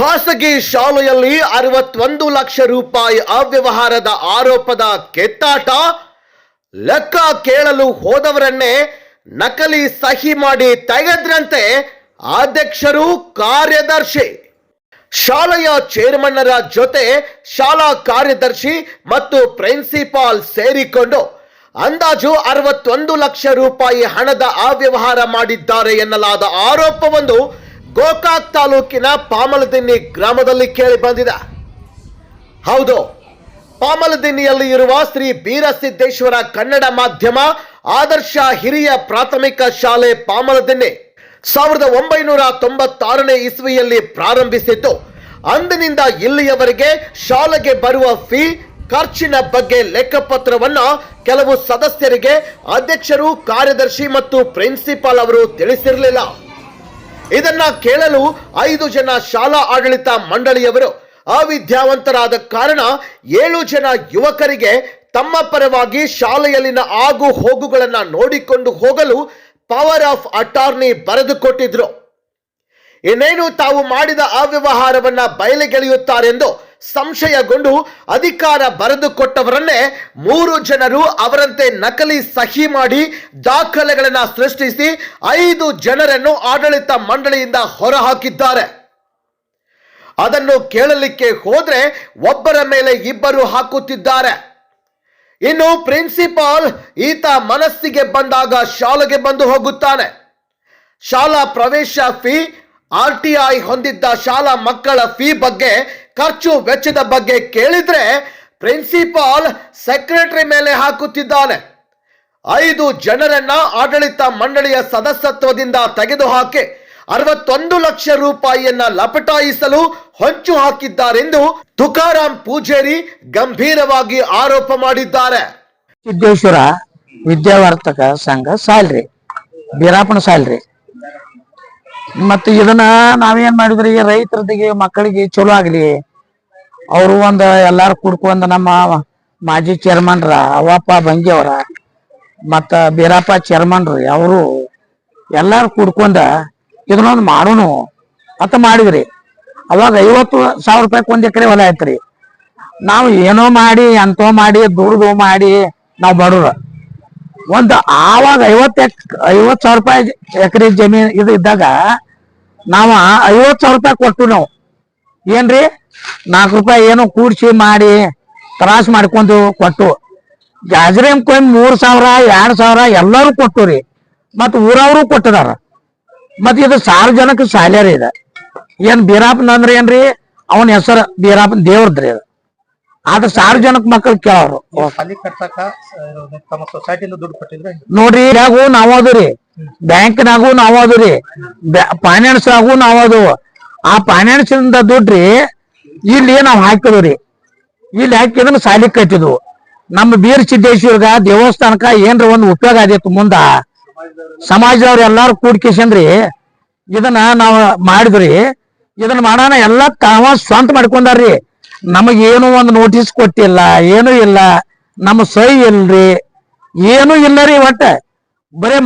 ಖಾಸಗಿ ಶಾಲೆಯಲ್ಲಿ 61 ಲಕ್ಷ ರೂಪಾಯಿ ಅವ್ಯವಹಾರದ ಆರೋಪದ ಕೆತ್ತಾಟ. ಲೆಕ್ಕ ಕೇಳಲು ಹೋದವರನ್ನೇ ನಕಲಿ ಸಹಿ ಮಾಡಿ ತೆಗೆದ್ರಂತೆ ಅಧ್ಯಕ್ಷರು, ಕಾರ್ಯದರ್ಶಿ. ಶಾಲೆಯ ಚೇರ್ಮನ್ನರ ಜೊತೆ ಶಾಲಾ ಕಾರ್ಯದರ್ಶಿ ಮತ್ತು ಪ್ರಿನ್ಸಿಪಾಲ್ ಸೇರಿಕೊಂಡು ಅಂದಾಜು 61 ಲಕ್ಷ ರೂಪಾಯಿ ಹಣದ ಅವ್ಯವಹಾರ ಮಾಡಿದ್ದಾರೆ ಎನ್ನಲಾದ ಆರೋಪವೊಂದು ಗೋಕಾಕ್ ತಾಲೂಕಿನ ಪಾಮಲದಿನ್ನಿ ಗ್ರಾಮದಲ್ಲಿ ಕೇಳಿ ಬಂದಿದೆ. ಹೌದು, ಪಾಮಲದಿನ್ನಿಯಲ್ಲಿ ಇರುವ ಶ್ರೀ ಬೀರಸಿದ್ದೇಶ್ವರ ಕನ್ನಡ ಮಾಧ್ಯಮ ಆದರ್ಶ ಹಿರಿಯ ಪ್ರಾಥಮಿಕ ಶಾಲೆ ಪಾಮಲದಿನ್ನಿ 1996ನೇ ಇಸ್ವಿಯಲ್ಲಿ ಪ್ರಾರಂಭಿಸಿದ್ದು. ಅಂದಿನಿಂದ ಇಲ್ಲಿಯವರೆಗೆ ಶಾಲೆಗೆ ಬರುವ ಫೀ, ಖರ್ಚಿನ ಬಗ್ಗೆ ಲೆಕ್ಕಪತ್ರವನ್ನ ಕೆಲವು ಸದಸ್ಯರಿಗೆ ಅಧ್ಯಕ್ಷರು, ಕಾರ್ಯದರ್ಶಿ ಮತ್ತು ಪ್ರಿನ್ಸಿಪಾಲ್ ಅವರು ತಿಳಿಸಿರಲಿಲ್ಲ. ಇದನ್ನ ಕೇಳಲು 5 ಜನ ಶಾಲಾ ಆಡಳಿತ ಮಂಡಳಿಯವರು ಅವಿದ್ಯಾವಂತರಾದ ಕಾರಣ 7 ಜನ ಯುವಕರಿಗೆ ತಮ್ಮ ಪರವಾಗಿ ಶಾಲೆಯಲ್ಲಿನ ಆಗು ಹೋಗುಗಳನ್ನ ನೋಡಿಕೊಂಡು ಹೋಗಲು ಪವರ್ ಆಫ್ ಅಟಾರ್ನಿ ಬರೆದುಕೊಟ್ಟಿದ್ರು. ಇನ್ನೇನು ತಾವು ಮಾಡಿದ ಅವ್ಯವಹಾರವನ್ನ ಬಯಲಿಗೆಳೆಯುತ್ತಾರೆಂದು ಸಂಶಯಗೊಂಡು ಅಧಿಕಾರ ಬರೆದುಕೊಟ್ಟವರನ್ನೇ 3 ಜನರು ಅವರಂತೆ ನಕಲಿ ಸಹಿ ಮಾಡಿ ದಾಖಲೆಗಳನ್ನ ಸೃಷ್ಟಿಸಿ 5 ಜನರನ್ನು ಆಡಳಿತ ಮಂಡಳಿಯಿಂದ ಹೊರಹಾಕಿದ್ದಾರೆ. ಅದನ್ನು ಕೇಳಲಿಕ್ಕೆ ಹೋದ್ರೆ ಒಬ್ಬರ ಮೇಲೆ ಇಬ್ಬರು ಹಾಕುತ್ತಿದ್ದಾರೆ. ಇನ್ನು ಪ್ರಿನ್ಸಿಪಾಲ್ ಈತ ಮನಸ್ಸಿಗೆ ಬಂದಾಗ ಶಾಲೆಗೆ ಬಂದು ಹೋಗುತ್ತಾನೆ. ಶಾಲಾ ಪ್ರವೇಶ ಫೀ, RTI ಹೊಂದಿದ್ದ ಶಾಲಾ ಮಕ್ಕಳ ಫೀ ಬಗ್ಗೆ, ಖರ್ಚು ವೆಚ್ಚದ ಬಗ್ಗೆ ಕೇಳಿದ್ರೆ ಪ್ರಿನ್ಸಿಪಾಲ್ ಸೆಕ್ರೆಟರಿ ಮೇಲೆ ಹಾಕುತ್ತಿದ್ದಾನೆ. 5 ಜನರನ್ನ ಆಡಳಿತ ಮಂಡಳಿಯ ಸದಸ್ಯತ್ವದಿಂದ ತೆಗೆದುಹಾಕಿ 61 ಲಕ್ಷ ರೂಪಾಯಿಯನ್ನ ಲಪಟಾಯಿಸಲು ಹೊಂಚು ಹಾಕಿದ್ದಾರೆಂದು ತುಕಾರಾಂ ಪೂಜೇರಿ ಗಂಭೀರವಾಗಿ ಆರೋಪ ಮಾಡಿದ್ದಾರೆ. ಸಿದ್ದೇಶ್ವರ ವಿದ್ಯಾವರ್ತಕ ಸಂಘ ಸಾಲ್ರಿ, ಬೀರಾಪಣ ಸಾಲ್ರಿ. ಮತ್ತೆ ಇದನ್ನ ನಾವೇನ್ ಮಾಡಿದ್ರಿ, ರೈತರದಿಗೆ ಮಕ್ಕಳಿಗೆ ಚಲೋ ಆಗ್ಲಿ, ಅವರು ಎಲ್ಲಾರು ಕುಡ್ಕೊಂಡ್ ನಮ್ಮ ಮಾಜಿ ಚೇರ್ಮನ್ರ ಅವಪ್ಪ ಬಂಗಿ ಅವರ ಮತ್ತ ಬೀರಪ್ಪ ಚೇರ್ಮನ್ರಿ ಅವರು ಎಲ್ಲಾರು ಕುಡ್ಕೊಂಡ ಇದನ್ನೊಂದು ಮಾಡೋನು ಅಂತ ಮಾಡಿದ್ರಿ. ಅವಾಗ 50,000 ರೂಪಾಯಿ 1 ಎಕರೆ ಹೊಲ ಆಯ್ತ್ರಿ. ನಾವು ಏನೋ ಮಾಡಿ ಅಂತೋ ಮಾಡಿ ದುಡ್ದು ಮಾಡಿ ನಾವು ಬಡವ್ರ ಆವಾಗ 50,000 ರೂಪಾಯಿ ಎಕರೆ ಜಮೀನ್ ಇದು ಇದ್ದಾಗ ನಾವು 50,000 ರೂಪಾಯಿ ಕೊಟ್ಟು ನಾವು ಏನ್ರಿ 4 ರೂಪಾಯಿ ಏನೋ ಕೂಡ್ಸಿ ಮಾಡಿ ತ್ರಾಸ ಮಾಡ್ಕೊಂಡು ಕೊಟ್ಟು, ಜಾಜ್ರೇಮ್ ಕೊಯ್ 3,000 2,000 ಎಲ್ಲರೂ ಕೊಟ್ಟು ರೀ. ಮತ್ ಊರವರು ಕೊಟ್ಟದಾರ. ಮತ್ ಇದು ಸಾರ್ವಜನಿಕ ಶಾಲೆ ರೀ. ಇದೆ ಏನ್ ಬೀರಾಪನ್ ಅಂದ್ರೆ ಏನ್ರಿ, ಅವನ ಹೆಸರು ಬೀರಾಪನ್ ದೇವ್ರದ್ರಿ. ಅದು ಆದ್ರ ಸಾರ್ವಜನಿಕ ಮಕ್ಕಳು ಕೇಳೋರು ನೋಡ್ರಿ. ಇದಾಗೂ ನಾವ್ ಅದ್ರಿ, ಬ್ಯಾಂಕ್ನಾಗೂ ನಾವ್ ಅದ್ರಿ, ಫೈನಾನ್ಸ್ ಆಗು ನಾವ್ ಅದು. ಆ ಫೈನಾನ್ಸ್ ಇಂದ ದುಡ್ಡ್ರಿ ಇಲ್ಲಿ ನಾವ್ ಹಾಕಿದ್ರಿ. ಇಲ್ಲಿ ಹಾಕಿದ್ರೆ ಸಾಲಿ ಕಟ್ಟಿದ್ವು. ನಮ್ಮ ಬೀರ್ ಸಿದ್ದೇಶ್ವರ್ಗ ದೇವಸ್ಥಾನಕ್ಕ ಏನ್ರ ಒಂದು ಉಪಯೋಗ ಆದಿತ್ತು. ಮುಂದ ಸಮಾಜದವ್ರು ಎಲ್ಲಾರು ಕೂಡ್ಕೇಸಂದ್ರಿ ಇದನ್ನ ನಾವ್ ಮಾಡಿದ್ರಿ. ಇದನ್ನ ಮಾಡೋಣ ಎಲ್ಲ ತಾವ ಸ್ವಂತ ಮಾಡ್ಕೊಂಡಾರ್ರಿ. ನಮಗೇನು ಒಂದು ನೋಟಿಸ್ ಕೊಟ್ಟಿಲ್ಲ, ಏನು ಇಲ್ಲ, ನಮ್ಮ ಸಹಿ ಇಲ್ರಿ, ಏನು ಇಲ್ಲ ರೀ. ಒಟ್ಟ ಬರೇ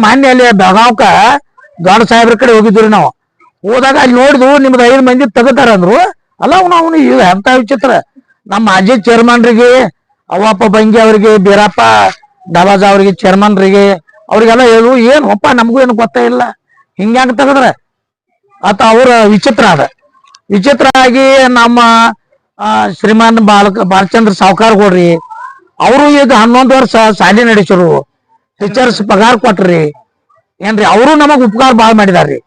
ಮಾನ್ಯ ಅಲ್ಲಿ ಬೆಳಗಾವ್ಕ ದೊಡ್ಡ ಸಾಹೇಬ್ರ ಕಡೆ ಹೋಗಿದ್ರಿ. ನಾವು ಹೋದಾಗ ಅಲ್ಲಿ ನೋಡಿದ್ವು, ನಿಮ್ದು 5 ಮಂದಿ ತೆಗತಾರ ಅಂದ್ರು. ಅಲ್ಲ ಅವನು ಎಂತ ವಿಚಿತ್ರ. ನಮ್ಮ ಮಾಜಿ ಚೇರ್ಮನ್ರಿಗೆ ಅವಪ್ಪ ಬಂಗಿ ಅವ್ರಿಗೆ, ಬೀರಪ್ಪ ಡಬಾಜ ಅವ್ರಿಗೆ ಚೇರ್ಮನ್ರಿಗೆ ಅವ್ರಿಗೆಲ್ಲ ಹೇಳು, ಏನು ಅಪ್ಪ ನಮಗೂ ಏನು ಗೊತ್ತೇ ಇಲ್ಲ, ಹಿಂಗ್ಯಾಂಗ ತೆಗದ್ರ ಆತ. ಅವ್ರ ವಿಚಿತ್ರ ಆಗಿ ನಮ್ಮ ಶ್ರೀಮಾನ್ ಬಾಲಚಂದ್ರ ಸಾವ್ಕಾರ್ ಕೊಡ್ರಿ ಅವರು ಈಗ 11 ವರ್ಷ ಶಾಲೆ ನಡೆಸರು, ಟೀಚರ್ಸ್ ಪಗಾರ ಕೊಟ್ರಿ ಏನ್ರಿ. ಅವರು ನಮಗ್ ಉಪಕಾರ ಬಾಳ್ ಮಾಡಿದಾರ್ರಿ.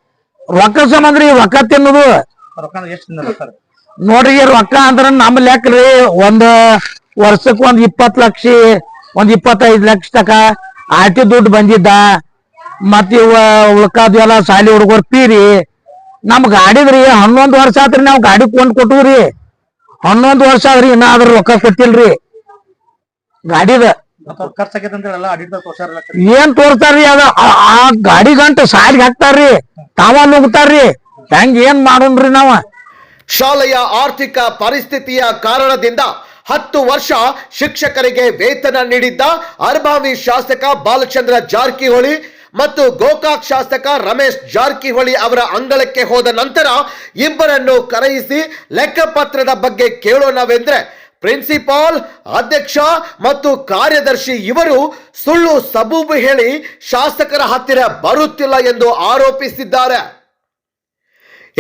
ರೊಕ್ಕ ಸಂಬಂಧ್ರಿ ರೊಕ್ಕ ತಿನ್ನೋದು ನೋಡ್ರಿ. ರೊಕ್ಕ ಅಂದ್ರ ನಮ್ಮ ಲೆಕ್ಕ್ರಿ, 1 ವರ್ಷಕ್ಕೆ 20 ಲಕ್ಷ 25 ಲಕ್ಷ ತಕ ಆಟಿ ದುಡ್ಡು ಬಂದಿದ್ದ. ಮತ್ ಇವ ಉಳ್ಕಾದ ಎಲ್ಲ ಶಾಲಿ ಹುಡುಗರು ಪೀರಿ. ನಮ್ ಗಾಡಿದ್ರಿ 11 ವರ್ಷ ಆತ್ರಿ ನಾವ್ ಗಾಡಿ ಕೊಟ್ಟವ್ರಿ. 11 ವರ್ಷ ಆದ್ರಿ ಇನ್ನಾದ್ರೂ ರೊಕ್ಕ ಕೊಟ್ಟಿಲ್ರಿ ಗಾಡಿದ. ಏನ್ ತೋರ್ತಾರ್ರಿ ಅದ ಆ ಗಾಡಿ ಗಂಟ ಸಾಲಿಗೆ ಹಾಕ್ತಾರ್ರಿ, ತಾವ ನುಗ್ತಾರ್ರಿ. ಹೆಂಗ್ ಏನ್ ಮಾಡೋಣ್ರಿ ನಾವ. ಶಾಲೆಯ ಆರ್ಥಿಕ ಪರಿಸ್ಥಿತಿಯ ಕಾರಣದಿಂದ 10 ವರ್ಷ ಶಿಕ್ಷಕರಿಗೆ ವೇತನ ನೀಡಿದ್ದ ಅರ್ಭಾವಿ ಶಾಸಕ ಬಾಲಚಂದ್ರ ಜಾರಕಿಹೊಳಿ ಮತ್ತು ಗೋಕಾಕ್ ಶಾಸಕ ರಮೇಶ್ ಜಾರಕಿಹೊಳಿ ಅವರ ಅಂಗಳಕ್ಕೆ ಹೋದ ನಂತರ ಇಬ್ಬರನ್ನು ಕರೆಯಿಸಿ ಲೆಕ್ಕಪತ್ರದ ಬಗ್ಗೆ ಕೇಳೋಣವೆಂದ್ರೆ ಪ್ರಿನ್ಸಿಪಾಲ್, ಅಧ್ಯಕ್ಷ ಮತ್ತು ಕಾರ್ಯದರ್ಶಿ ಇವರು ಸುಳ್ಳು ಸಬೂಬು ಹೇಳಿ ಶಾಸಕರ ಹತ್ತಿರ ಬರುತ್ತಿಲ್ಲ ಎಂದು ಆರೋಪಿಸಿದ್ದಾರೆ.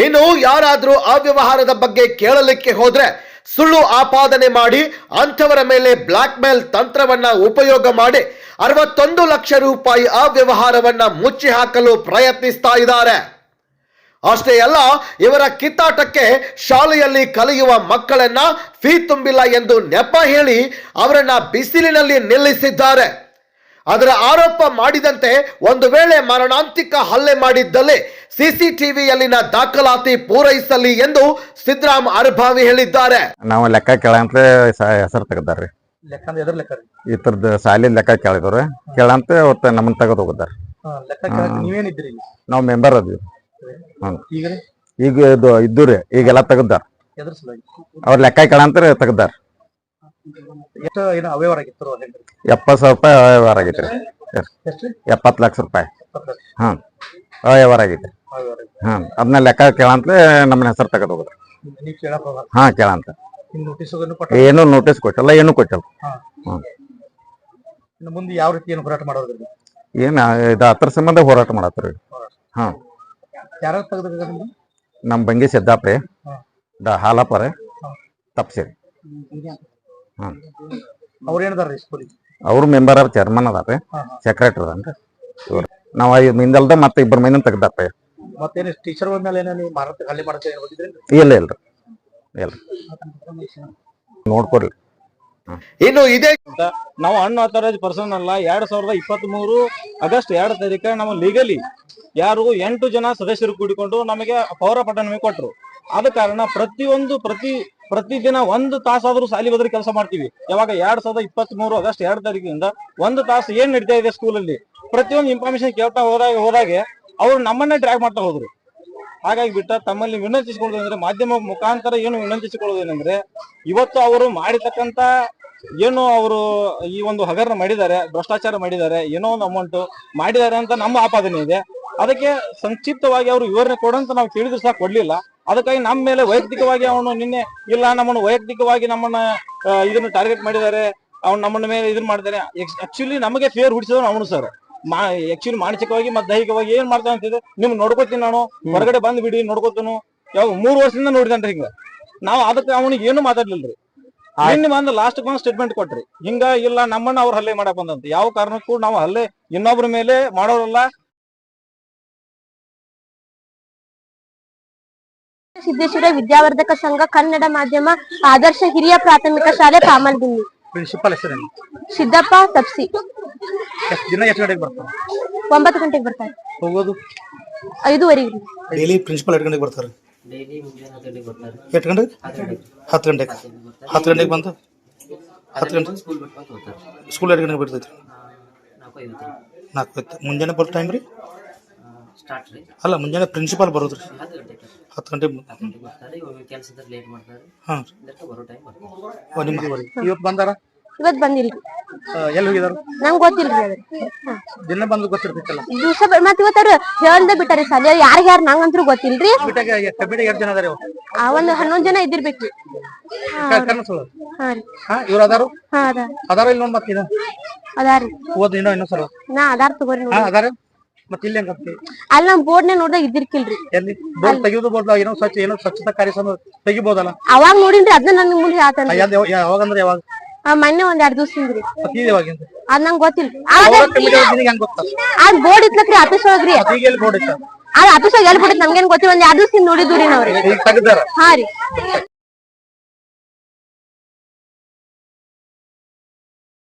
ಇನ್ನು ಯಾರಾದರೂ ಅವ್ಯವಹಾರದ ಬಗ್ಗೆ ಕೇಳಲಿಕ್ಕೆ ಹೋದ್ರೆ ಸುಳ್ಳು ಆಪಾದನೆ ಮಾಡಿ ಅಂಥವರ ಮೇಲೆ ಬ್ಲಾಕ್ ಮೇಲ್ ತಂತ್ರವನ್ನ ಉಪಯೋಗ ಮಾಡಿ 61 ಲಕ್ಷ ರೂಪಾಯಿ ಅವ್ಯವಹಾರವನ್ನ ಮುಚ್ಚಿ ಹಾಕಲು ಪ್ರಯತ್ನಿಸ್ತಾ ಇದ್ದಾರೆ. ಅಷ್ಟೇ ಅಲ್ಲ, ಇವರ ಕಿತ್ತಾಟಕ್ಕೆ ಶಾಲೆಯಲ್ಲಿ ಕಲಿಯುವ ಮಕ್ಕಳನ್ನ ಫೀ ತುಂಬಿಲ್ಲ ಎಂದು ನೆಪ ಹೇಳಿ ಅವರನ್ನ ಬಿಸಿಲಿನಲ್ಲಿ ನಿಲ್ಲಿಸಿದ್ದಾರೆ. ಅದರ ಆರೋಪ ಮಾಡಿದಂತೆ ಒಂದು ವೇಳೆ ಮರಣಾಂತಿಕ ಹಲ್ಲೆ ಮಾಡಿದ್ದಲ್ಲಿ ಸಿಸಿಟಿವಿಯಲ್ಲಿನ ದಾಖಲಾತಿ ಪೂರೈಸಲಿ ಎಂದು ಸಿದ್ದರಾಮ್ ಅರ್ಭಾವಿ ಹೇಳಿದ್ದಾರೆ. ನಾವು ಲೆಕ್ಕ ಕೇಳಂತ ಹೆಸರು ತೆಗದಾರ್ರಿ. ಇತರದ ಶಾಲೆ ಲೆಕ್ಕ ಕೇಳಿದವ್ರಿ. ಕೇಳಂತ ಅವತ್ತು ನಮ್ಮನ್ನ ತೆಗೆದು ಹೋಗಿದಾರ. ನಾವು ಮೆಂಬರ್ ಅದೀವಿ. ಈಗ ಇದ್ದೂರಿ ಈಗೆಲ್ಲ ತೆಗದಾರ. ಅವ್ರ ಲೆಕ್ಕ ಕೇಳಂತ ತೆಗದಾರ. 70,000 ರೂಪಾಯಿ ಅವ್ಯವಹಾರ ಆಗೈತ್ರಿ. 70 ಲಕ್ಷ ರೂಪಾಯಿ ಅವ್ಯವಹಾರ ಆಗೈತ್ರಿ. ಅದನ್ನ ಲೆಕ್ಕ ಕೇಳಂತ ನಮ್ಮನ್ನ ಹೆಸರು ತೆಗೆದು ಹೋಗುದ. ಕೇಳಂತ ಏನು ನೋಟಿಸ್ ಕೊಟ್ಟಲ್ಲ, ಏನು ಕೊಟ್ಟಲ್ಲ. ಮುಂದೆ ಯಾವ ರೀತಿ ಏನು ಹೋರಾಟ ಮಾಡೋದ್ರಿ? ಏನ್ ಇದು ಅದ್ರ ಸಂಬಂಧ ಹೋರಾಟ ಮಾಡತ್ರಿ. ಯಾರು ತೆಗೆದ? ನಮ್ ಬಂಗಿ ಸಿದ್ದಾಪ್ರಿ, ಹಾಲಪ್ಪರ, ತಪ್ಸೇರಿ. ಅವ್ರ ಏನಿದಾರ್ರಿ ಸ್ಕೂಲಿಗೆ? ಅವ್ರು ಮೆಂಬರ್ ಆರ್, ಚೇರ್ಮನ್ ಅದಾರ್ರಿ, ಸೆಕ್ರೆಟರಿ ಅದಾನ್ರಿ. ಹಿಂದಲ್ದ ಮತ್ತೆ ಇಬ್ಬರ ಮೈನ ತೆಗ್ದಪ್ಪ. ಮತ್ತೇನು ಟೀಚರ್ ಮೇಲೆ ಏನೇನು ಮಾರಾಟ ಹಳ್ಳಿ ಮಾಡಕ್ಕೆ ಹೋಗಿದ್ರಿ? ಇಲ್ರಿ ನೋಡ್ಕೊಡ್ರಿ. ಇನ್ನು ಇದೇ ನಾವು ಅನ್ಆಥರೈಸ್ ಪರ್ಸನ್ ಅಲ್ಲ. 2023 ಆಗಸ್ಟ್ 2 ತಾರೀಕು ನಾವು ಲೀಗಲಿ ಯಾರು 8 ಜನ ಸದಸ್ಯರು ಕೂಡಿಕೊಂಡು ನಮಗೆ ಪೌರ ಪಟ್ಟಣ ಕೊಟ್ಟರು. ಆದ ಕಾರಣ ಪ್ರತಿದಿನ 1 ತಾಸಾದ್ರೂ ಸಾಲಿ ಬದ್ರಿ ಕೆಲಸ ಮಾಡ್ತೀವಿ. ಯಾವಾಗ 2023 ಆಗಸ್ಟ್ 2 ತಾರೀಕಿನಿಂದ 1 ತಾಸು ಏನ್ ನಡೀತಾ ಇದೆ ಸ್ಕೂಲಲ್ಲಿ ಪ್ರತಿಯೊಂದು ಇನ್ಫಾರ್ಮೇಶನ್ ಕೇಳ್ತಾ ಹೋದಾಗೆ ಅವ್ರು ನಮ್ಮನ್ನೇ ಡ್ರ್ಯಾಗ್ ಮಾಡ್ತಾ ಹೋದ್ರು. ಹಾಗಾಗಿ ಬಿಟ್ಟ ತಮ್ಮಲ್ಲಿ ವಿನಂತಿಸಿಕೊಳ್ಳೋದಂದ್ರೆ, ಮಾಧ್ಯಮ ಮುಖಾಂತರ ಏನು ವಿನಂತಿಸಿಕೊಳ್ಳೋದೇನೆಂದ್ರೆ, ಇವತ್ತು ಅವರು ಮಾಡಿರ್ತಕ್ಕಂತ ಏನು ಅವರು ಈ ಒಂದು ಹಗರಣ ಮಾಡಿದ್ದಾರೆ, ಭ್ರಷ್ಟಾಚಾರ ಮಾಡಿದ್ದಾರೆ, ಏನೋ ಒಂದು ಅಮೌಂಟ್ ಮಾಡಿದ್ದಾರೆ ಅಂತ ನಮ್ಮ ಆಪಾದನೆ ಇದೆ. ಅದಕ್ಕೆ ಸಂಕ್ಷಿಪ್ತವಾಗಿ ಅವರು ವಿವರಣೆ ಕೊಡಂತ ನಾವು ಕೇಳಿದ್ರು ಸಹ ಕೊಡ್ಲಿಲ್ಲ. ಅದಕ್ಕಾಗಿ ನಮ್ಮ ಮೇಲೆ ವೈಯಕ್ತಿಕವಾಗಿ ಅವನು ನಿನ್ನೆ ಇಲ್ಲ ನಮ್ಮನ್ನು ವೈಯಕ್ತಿಕವಾಗಿ ನಮ್ಮನ್ನ ಇದನ್ನ ಟಾರ್ಗೆಟ್ ಮಾಡಿದ್ದಾರೆ, ಅವ್ನು ನಮ್ಮನ್ನ ಮೇಲೆ ಇದನ್ನ ಮಾಡಿದ್ದಾರೆ. ಆಕ್ಚುಲಿ ನಮಗೆ ಫೇರ್ ಹುಡಿಸಿದವನು ಅವನು ಸರ್. ಆಕ್ಚುಲಿ ಮಾನಸಿಕವಾಗಿ ಮತ್ತೆ ದೈಹಿಕವಾಗಿ ಏನ್ ಮಾಡ್ತಾನೆ ಅಂತಿದೆ ನಿಮ್ಗೆ ನೋಡ್ಕೋತೀನಿ, ನಾನು ಹೊರಗಡೆ ಬಂದ್ ಬಿಡಿ ನೋಡ್ಕೋತೀನಿ. ಯಾವ 3 ವರ್ಷದಿಂದ ನೋಡಿದನ್ರಿ ಹಿಂಗ. ನಾವು ಅದಕ್ಕೆ ಅವನಿಗೆ ಏನು ಮಾತಾಡ್ಲಿಲ್ರಿ. ನಿನ್ನೆ ಬಂದು ಲಾಸ್ಟ್ ಒಂದು ಸ್ಟೇಟ್ಮೆಂಟ್ ಕೊಟ್ರಿ, ಹಿಂಗ ಇಲ್ಲ ನಮ್ಮನ್ನ ಅವ್ರು ಹಲ್ಲೆ ಮಾಡಕ್ ಬಂದಂತ. ಯಾವ ಕಾರಣಕ್ಕೂ ನಾವು ಹಲ್ಲೆ ಇನ್ನೊಬ್ರ ಮೇಲೆ ಮಾಡೋರಲ್ಲ. ಸಿದ್ದೇಶ್ವರ ವಿದ್ಯಾವರ್ಧಕ ಸಂಘ ಕನ್ನಡ ಮಾಧ್ಯಮ ಆದರ್ಶ ಹಿರಿಯ ಪ್ರಾಥಮಿಕ ಶಾಲೆ ಕಾಮಲ್ಗುಂಡಿ. ಪ್ರಿನ್ಸಿಪಾಲ್ ಹೆಸರೇನು? ಸಿದ್ದಪ್ಪ ತಪ್ಸಿ. ದಿನ ಎಷ್ಟು ಗಂಟೆಗೆ ಬರ್ತಾರೆ? 9 ಗಂಟೆಗೆ ಬರ್ತಾರೆ. ಹೋಗೋದು 5:30. ಡೈಲಿ ಪ್ರಿನ್ಸಿಪಾಲ್ 8 ಗಂಟೆಗೆ ಬರ್ತಾರೆ. ಎಷ್ಟು ಗಂಟೆಗೆ? 10 ಗಂಟೆಗೆ. 10 ಗಂಟೆಗೆ ಬಂದು 10 ಗಂಟೆ ಸ್ಕೂಲ್ 2 ಗಂಟೆಗೆ ಬಿಡ್ತೈತ್ರಿ. 4:50 ಮುಂಜಾನೆ ಬರೋ ಟೈಮ್ ರೀ? ಅಲ್ಲ, ಮುಂಜಾನೆ ಪ್ರಿನ್ಸಿಪಾಲ್ ಬರೋದ್ರಿ 10 ಗಂಟೆಗೆ. ಇವತ್ತು ಬಂದಾರ? ಇವತ್ತು ಬಂದಿಲ್ರಿ. ಎಲ್ಲಿ ಹೋಗಿದಾರ? ನಂಗೆ ಗೊತ್ತಿಲ್ರಿ. ದಿನ ಬಂದು ಗೊತ್ತಿರ್ತೈತಲ್ಲ ದಿವಸ. ಮತ್ ಇವತ್ತು ಅವ್ರು ಹೇಳ್ದೆ ಬಿಟ್ಟಾರಿ ಸಾಲಿ. ಯಾರು ನಂಗಂತ್ರು ಗೊತ್ತಿಲ್ರಿ. ಕಮಿಟಿ 2 ಜನ ಅದಾರ. ಒಂದು 11 ಜನ ಇದ್ದಿರ್ಬೇಕ್ರಿ. ಇವ್ರು ಅದಾರು? ಅದಾರ ಇಲ್ಲಿ ನೋಡ್. ಮತ್ತೆ ಅದಾರಿ. ಓದ್ ಇನ್ನೊಂದ್ಸಲ ನಾ ಅದಾರ ತಗೋರಿ. ಅದಾರ. ಮತ್ತೆ ಇಲ್ಲಿ ಹೆಂಗ? ಅಲ್ಲಿ ನಮ್ ಬೋರ್ಡ್ ನೋಡ್ದಾಗ ಇದ್ದಿರ್ಕಿಲ್ರಿ. ಎಲ್ಲಿ ಬೋರ್ಡ್ ತೆಗಿಯೋದು? ಬೋರ್ಡ್ ಏನೋ ಸ್ವಚ್ಛತಾ ಕಾರ್ಯಕ್ರಮ ತೆಗಿಬೋದಲ್ಲ? ಅವಾಗ ನೋಡಿನ್ರಿ, ಅದನ್ನ ನನ್ ಮುಂದೆ ಹೇಳ್ತಾನೆ. ಯಾವಾಗಂದ್ರೆ ಯಾವಾಗ? ಮೊನ್ನೆ 1-2 ದಿವಸದಿಂದ್ರಿ. ಅದ್ ನಂಗೆ ಗೊತ್ತಿಲ್ರಿ. ಬೋರ್ಡ್ ಇತ್ಲಕ್ರಿ ಆಫೀಸ್ ಒಳಗ್ರಿ. ಆಫೀಸ್ ಒಳಗೆ ಎಲ್ಲಿ ಬಿಟ್ಟಿತ್ ನಮ್ಗೇನ್ ಗೊತ್ತಿಲ್ಲ. 1-2 ದಿವಸದಿಂದ ನೋಡಿದ್ವಿ ನಾವ್ರಿ. ಹಾ ರೀ.